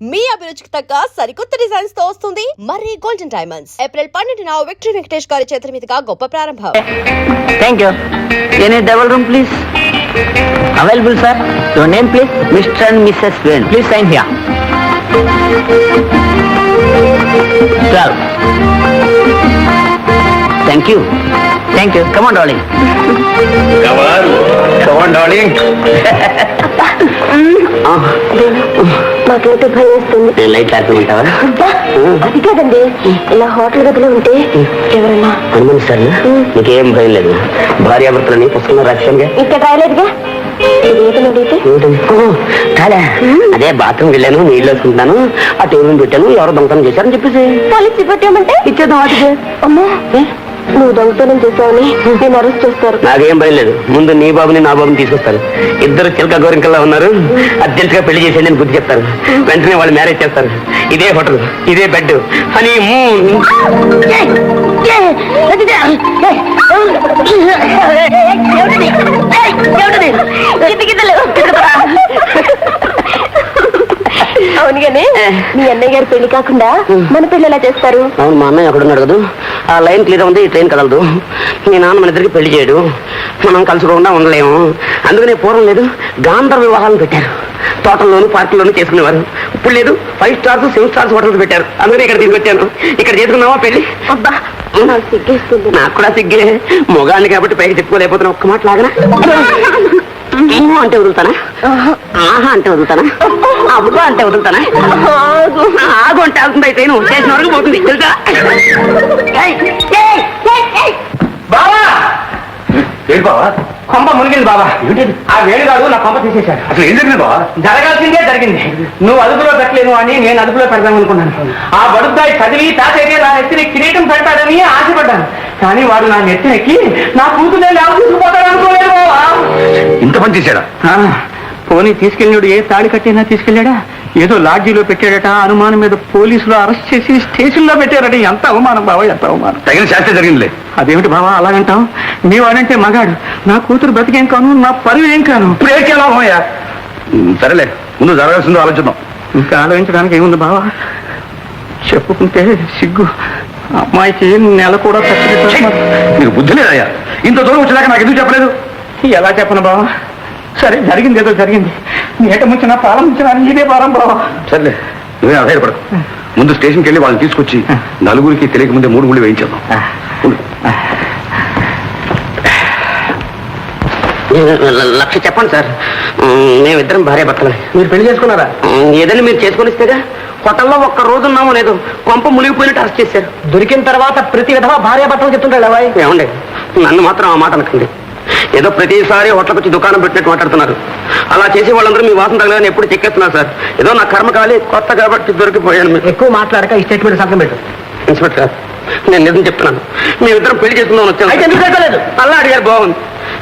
మీ అభిరుచికి తగ్గ సరికొత్త డిజైన్స్ తో వస్తుంది మర్రి గోల్డెన్ డైమండ్స్. ఏప్రిల్ 12న విక్టరీ వెంకటేష్ గారి చేతుల మీదుగా గొప్ప ప్రారంభం. Thank you. Any double room please. Available sir. Your name please. Mister and missus Venu. Please sign here. 12. Thank you. Thank you. Come on darling. Come on darling. నాకైతే భయం వేస్తుంది. Light ఆడుతుంటావా? అది కాదండి, ఇలా హోటల్ గదిలో ఉంటే ఎవరన్నా అనుమానిస్తారు. నీకేం భయం లేదు. భార్యాభర్తలని పుస్తకంలో రాశానుగా. ఇంకా రాయలేదుగా. అదే బాత్రూమ్ వెళ్ళాను, నీళ్ళు వేసుకుంటున్నాను, ఆ టేబుల్ పెట్టాను, ఎవరో దొంగతనం చేశారని చెప్పేసి పోలీస్ రిపోర్ట్ ఏమంటే ఇచ్చేద్దాం. వాటికి అమ్మా, నువ్వు దొంగతనం చేసావని నేను అరెస్ట్ చేస్తారు. నాకేం భయం లేదు. ముందు నీ బాబుని నా బాబుని తీసుకొస్తారు. ఇద్దరు చిలక గోరింకల్లా ఉన్నారు. అర్జెంట్ గా పెళ్లి చేసేది అని బుద్ధి చెప్తారు. వెంటనే వాళ్ళు మ్యారేజ్ చేస్తారు. ఇదే హోటల్, ఇదే బెడ్ అని. అవును గానీ మీ అన్నయ్య గారి పెళ్లి కాకుండా మన పెళ్లి ఎలా చేస్తారు? అవును, మా అన్నయ్య అక్కడున్నాడు కదా. ఆ లైన్ క్లియర్ ఉంది, ఈ ట్రైన్ కదలదు. మీ నాన్న మన ఇద్దరికి పెళ్లి చేయడు. మనం కలుసుకోకుండా ఉండలేము. అందుకనే పూర్వం లేదు, గాంధర్వ వివాహాలను పెట్టారు. తోటల్లోనూ పార్కుల్లోనూ చేసుకునేవారు. ఇప్పుడు లేదు, 5 స్టార్స్ 7 స్టార్స్ హోటల్స్ పెట్టారు. అందుకనే ఇక్కడ తీసుకొచ్చాను. ఇక్కడ చేసుకున్నావా పెళ్లి? అబ్బా, నాకు సిగ్గేస్తుంది. నాకు కూడా సిగ్గే. మొగాన్ని కాబట్టి పైకి చెప్పుకోలేకపోతున్నా. ఒక్క మాట లాగనా? అంటే వదులుతానా? ఆహా అంటే వదులుతానా? అప్పుడు అంటే వదులుతానా? ఆగు అంటే ఆగుతుంది. అయితే నువ్వు చేసిన వరకు పోతుంది తెలుసా? బావా ఏంటి బావా? కొంప మునిగింది బావా. ఆ వేణుగాడు నా కొంప తీసేశాడు. అసలు ఏం జరిగింది బావా? జరగాల్సిందే జరిగింది. నువ్వు అదుపులో పెట్టలేను అని నేను అదుపులో పెడదాం అనుకున్నాను. ఆ బడుద్దాయి చదివి తాతయ్య నా నెత్తిని కిరీటం పెడతాడని ఆశపడ్డాను. కానీ వాడు నా నెత్తినెక్కి నా కూతురు తీసుకుపోతాడు అనుకోలేదు బావా. ఇంత పని చేశాడా? పోనీ తీసుకెళ్ళాడు. ఏ తాళి కట్టినా తీసుకెళ్ళాడా? ఏదో లాడ్జీలో పెట్టాడట. అనుమానం మీద పోలీసులు అరెస్ట్ చేసి స్టేషన్ లో పెట్టారట. ఎంత అవమానం బావా, ఎంత అవమానం. తగిన శాస్త్రం జరిగిందిలే. అదేమిటి బావా అలాగంటావు? నీ వాడంటే మగాడు. నా కూతురు బ్రతికేం కాను, నా పరువు ఏం కాను. ఇప్పుడు ఏం చేయాలయ్యా? సరేలే, ముందు జరగాల్సిందో ఆలోచిద్దాం. ఇంకా ఆలోచించడానికి ఏముంది బావా? చెప్పుకుంటే సిగ్గు. అమ్మాయికి నెల కూడా తక్కువ. నీకు బుద్ధి లేదయ్యా? ఇంత దూరం వచ్చేదాకా నాకు ఎందుకు చెప్పలేదు? ఎలా చెప్పను బావా? సరే, జరిగింది ఏదో జరిగింది. నీట ముంచిన పాలం ముంచిన నీదే పాలం బావా. సరేలే, నువ్వే ఆధారపడకు. ముందు స్టేషన్కి వెళ్ళి వాళ్ళని తీసుకొచ్చి నలుగురికి తెలియక ముందే 3 గుళ్ళు వేయించేద్దాం. లక్ష చెప్పండి సార్. మేమిద్దరం భార్య భర్తలే. మీరు పెళ్లి చేసుకున్నారా? ఏదైనా మీరు చేసుకొనిస్తేగా. హోటల్లో ఒక్క రోజు ఉన్నామో లేదు, కొంప మునిగిపోయినట్టు అరెస్ట్ చేశారు. దొరికిన తర్వాత ప్రతి విధంగా భార్య భర్తలు చెప్తుంటాడు అబ్బాయి. ఏమండి, నన్ను మాత్రం ఆ మాట అనకండి. ఏదో ప్రతిసారి హోటల్కి వచ్చి దుకాణం పెట్టినట్టు మాట్లాడుతున్నారు. అలా చేసే వాళ్ళందరూ మీ వాసన తగలని ఎప్పుడు చెక్కేస్తున్నారు సార్. ఏదో నా కర్మ కాలి కొత్త కాబట్టి దొరికిపోయాను. మీరు ఎక్కువ మాట్లాడక ఈ స్టేట్మెంట్ సంతకం పెట్టు. ఇన్స్పెక్టర్ గారు, నేను నిజం చెప్తున్నాను. మేమిద్దరం పెళ్లి చేసుకుందామని వచ్చాను. అయితే ఎందుకు పెట్టలేదు? అలా అడిగారు. బాగుంది.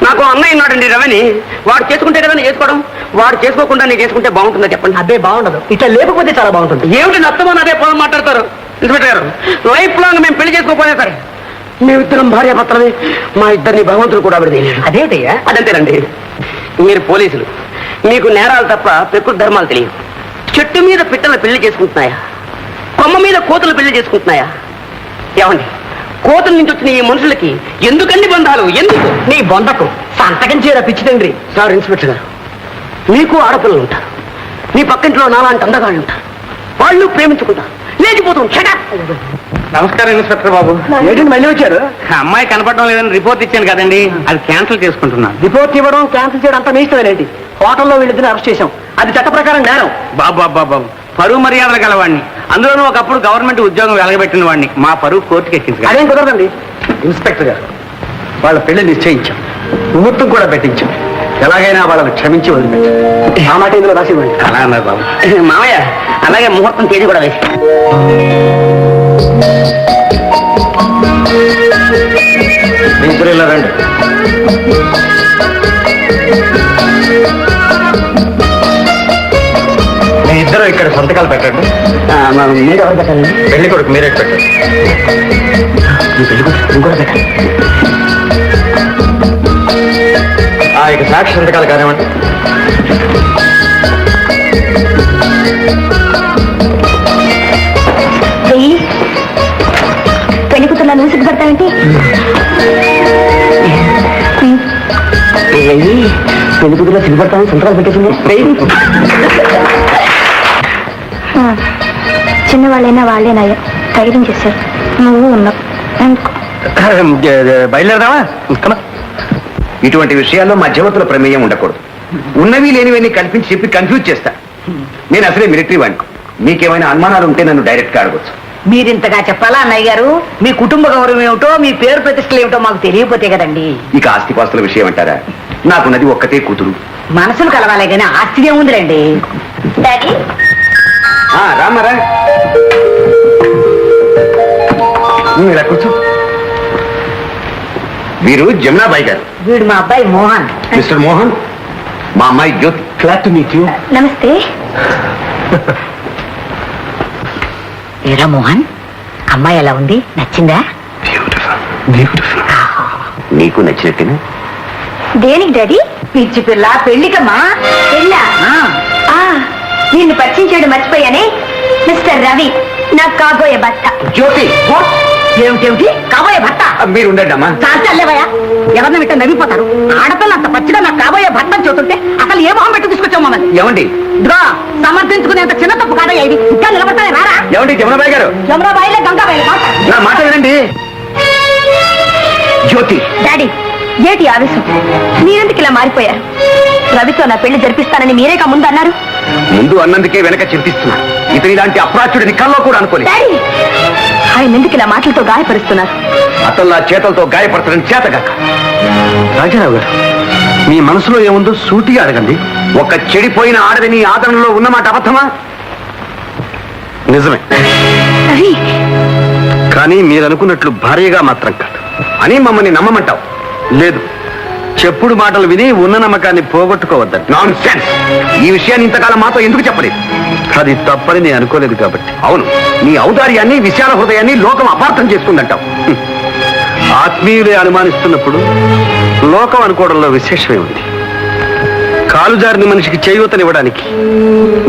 నాకు అన్నయ్య ఉన్నాడండి రవిని. వాడు చేసుకుంటే కదా నేను చేసుకోవడం. వాడు చేసుకోకుండా నేను చేసుకుంటే బాగుంటుందా చెప్పండి? అదే బాగుండదు. ఇట్లా లేకపోతే చాలా బాగుంటుంది. ఏమిటి నష్టమని అదే పొలం మాట్లాడతారు ఇన్స్పెక్టర్ గారు. లైఫ్ లాంగ్ మేము పెళ్లి చేసుకోకపోయినా సరే మేమిద్దరం భార్య భర్తలమే. మా ఇద్దరిని భగవంతుడు కూడా విడదీయలేడు. అదేంటయ్యా? అదంతేనండి. మీరు పోలీసులు, మీకు నేరాలు తప్ప ప్రకృతి ధర్మాలు తెలియదు. చెట్టు మీద పిట్టలు పెళ్లి చేసుకుంటున్నాయా? కొమ్మ మీద కోతులు పెళ్లి చేసుకుంటున్నాయా? ఏమండి, కోతుల నుంచి వచ్చిన ఈ మనుషులకి ఎందుకండి బంధాలు? ఎందుకు? నీ బొందకు సంతకం చేయరా పిచ్చి తండ్రి. సార్ ఇన్స్పెక్టర్ గారు, మీకు ఆడపిల్లలు ఉంటారు. మీ పక్కింట్లో నాలాంటి అందగాళ్ళు ఉంటారు. వాళ్ళు ప్రేమించుకుంటారు, లేచిపోతూ ఉంటారు. నమస్కారం ఇన్స్పెక్టర్ బాబు. ఏంటండి మళ్ళీ వచ్చారు? అమ్మాయి కనపడడం లేదని రిపోర్ట్ ఇచ్చాను కదండి, అది క్యాన్సిల్ చేసుకుంటున్నాను. రిపోర్ట్ ఇవ్వడం క్యాన్సిల్ చేయడం అంతా మీ ఇష్టమేంటి? హోటల్లో వీళ్ళిద్దరిని అరెస్ట్ చేశాం. అది చట్ట ప్రకారం నేరం. బాబు పరువు మర్యాదలు గలవాడిని, అందులోనూ ఒకప్పుడు గవర్నమెంట్ ఉద్యోగం వెలగబెట్టిన వాడిని మా పరువు కోర్టుకి ఎక్కించు. అదేం కుదరదండి. ఇన్స్పెక్టర్ గారు, వాళ్ళ పెళ్లి నిశ్చయించాం, ముహూర్తం కూడా పెట్టించాం. ఎలాగైనా వాళ్ళని క్షమించి వదిలిపెట్టాం. ఆ మాట ఇందులో రాసివ్వండి. అలా అన్నారు బాబు. మామయ్య, అలాగే ముహూర్తం తేదీ కూడా వేసి. మీ ఇద్దరు ఇలా రండి. మీ ఇద్దరు ఇక్కడ సంతకాలు పెట్టండి. మీరు ఎవరు పెట్టండి? పెళ్లి కొడుకు మీరే పెట్టండి. పెళ్లి కొడుకు కూడా పెట్టండి. ఇక సాక్షి సంతకాలు కానివ్వండి. వెయ్యి పెళ్లి కూతుర్లా నువ్వు సిగ్గుపడతావేంటి? పెళ్లి కూతురులో సిగ్గుపడతాను సంతకాలు పెట్టేసింది. చిన్నవాళ్ళైనా వాళ్ళేనాయో ధైర్యం చేశారు. నువ్వు ఉన్నావు. బయలుదేరదామా? ఇటువంటి విషయాల్లో మధ్యవర్తుల ప్రమేయం ఉండకూడదు. ఉన్నవి లేనివన్నీ కల్పించి చెప్పి కన్ఫ్యూజ్ చేస్తా. నేను అసలే మిలిటరీ వాడిని. మీకేమైనా అనుమానాలు ఉంటే నన్ను డైరెక్ట్ గా అడగచ్చు. మీరింతగా చెప్పాలా అన్నయ్య గారు? మీ కుటుంబ గౌరవం ఏమిటో, మీ పేరు ప్రతిష్టలు ఏమిటో మాకు తెలియపోతే కదండి. ఇక ఆస్తిపాస్తుల విషయం అంటారా? నాకున్నది ఒక్కతే కూతురు. మనసులు కలవాలే కానీ ఆస్తి ఏముందిలేండి. డాడీ రామారా, ఇలా కూర్చో. వీరు జమునాబాయి గారు. వీడు మా అబ్బాయి మోహన్. మిస్టర్ మోహన్, మా అమ్మాయి Jyoti. Glad to meet you. నమస్తే. ఏరా మోహన్, అమ్మాయి ఎలా ఉంది? నచ్చిందా? నీకు నచ్చినట్టేనా? దేనికి డాడీ? పిచ్చి పిల్ల, పెళ్లికమ్మా. పెళ్ళా? నిన్ను పరిచయం చేయడం మర్చిపోయానే. మిస్టర్ రవి, నాకు కాబోయే భర్త. జ్యోతి, ఏమిటేమిటి కాబోయే భర్త? మీరు ఉండండి అమ్మా. చాలేవయ్యా, ఎవరిని విట్ట నవ్విపోతారు. ఆడపిల్ల అంత పచ్చిగా నాకు కాబోయే భర్త చూస్తుంటే అసలు ఏ మొహం పెట్టి తీసుకొచ్చావు మమ్మల్ని? ఏమండి? ఇదిగో, సమర్థించుకునేంత చిన్న తప్పు కాదా ఇది? ఇంకా నిలబడతానే రారా? ఏమండి జమునాబాయి గారు? యమునాబాయిలే గంగాబాయిలే నా మాట వినండి. జ్యోతి, డాడీ, ఏటి ఆవేశం? మీరెందుకు ఇలా మారిపోయారు? రవితో నా పెళ్లి జరిపిస్తానని మీరేగా ముందు అన్నారు. ముందు అన్నందుకే వెనక చింతిస్తున్నా. ఇతని ఇలాంటి అప్రాచుడిని కల్లో కూడా అనుకోలేదు. డాడీ, ఆయన ఎందుకు ఇలా మాటలతో గాయపరుస్తున్నారు? అతను చేతలతో గాయపరచడం చేతగాక. రాజారావు గారు, మీ మనసులో ఏముందో సూటిగా అడగండి. ఒక చెడిపోయిన ఆడదని ఆదరణలో ఉన్నమాట అబద్ధమా? నిజమే, రవి, కానీ మీరు అనుకున్నట్లు భార్యగా మాత్రం కాదు. అని మమ్మల్ని నమ్మమంటావు? లేదు, చెప్పుడు మాటలు విని ఉన్న నమ్మకాన్ని పోగొట్టుకోవద్దండి. Non sense. ఈ విషయాన్ని ఇంతకాలం మాతో ఎందుకు చెప్పలేదు? అది తప్పని నేను అనుకోలేదు కాబట్టి. అవును, నీ ఔదార్యాన్ని, విశాల హృదయాన్ని లోకం అపార్థం చేసుకుందంటావు. ఆత్మీయులే అనుమానిస్తున్నప్పుడు లోకం అనుకోవడంలో విశేషమే ఉంది. కాలు జారిన మనిషికి చేయూతనివ్వడానికి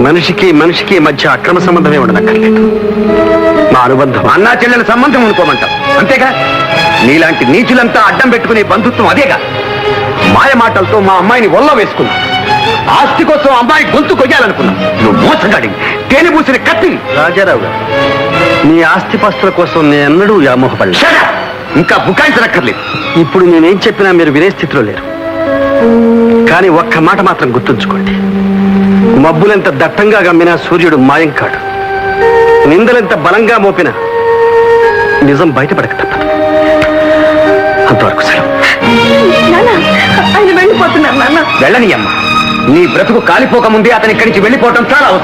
మనిషికి మనిషికి మధ్య అక్రమ సంబంధమే ఉండనక్కర్లేదు. మా అనుబంధం అన్నా చెల్లెల సంబంధం అనుకోమంటావు, అంతేగా? నీలాంటి నీచులంతా అడ్డం పెట్టుకునే బంధుత్వం అదేగా. మాయ మాటలతో మా అమ్మాయిని ఒళ్ళ వేసుకున్నావు. ఆస్తి కోసం అమ్మాయి గొంతు కొయ్యాలనుకున్నావు. నువ్వు మోసగాడి, తేనె పూసిన కత్తి. రాజారావు గారు, నీ ఆస్తిపాస్తుల కోసం నేనెన్నడూ వ్యామోహపడలేదు. Shut up! ఇంకా బుకాయించనక్కర్లేదు. ఇప్పుడు నేనేం చెప్పినా మీరు వినే స్థితిలో లేరు. కానీ ఒక్క మాట మాత్రం గుర్తుంచుకోండి. మబ్బులెంత దట్టంగా గమ్మినా సూర్యుడు మాయం కాడు. నిందలెంత బలంగా మోపినా నిజం బయటపడక తప్పదు. అంతవరకు సెలవు. ఆయన వెళ్ళిపోతున్నారు నాన్న. వెళ్ళని అమ్మ, నీ బ్రతుకు కాలిపోక ముందే అతని ఇక్కడి నుంచి వెళ్ళిపోవటం చాలా అవసరం.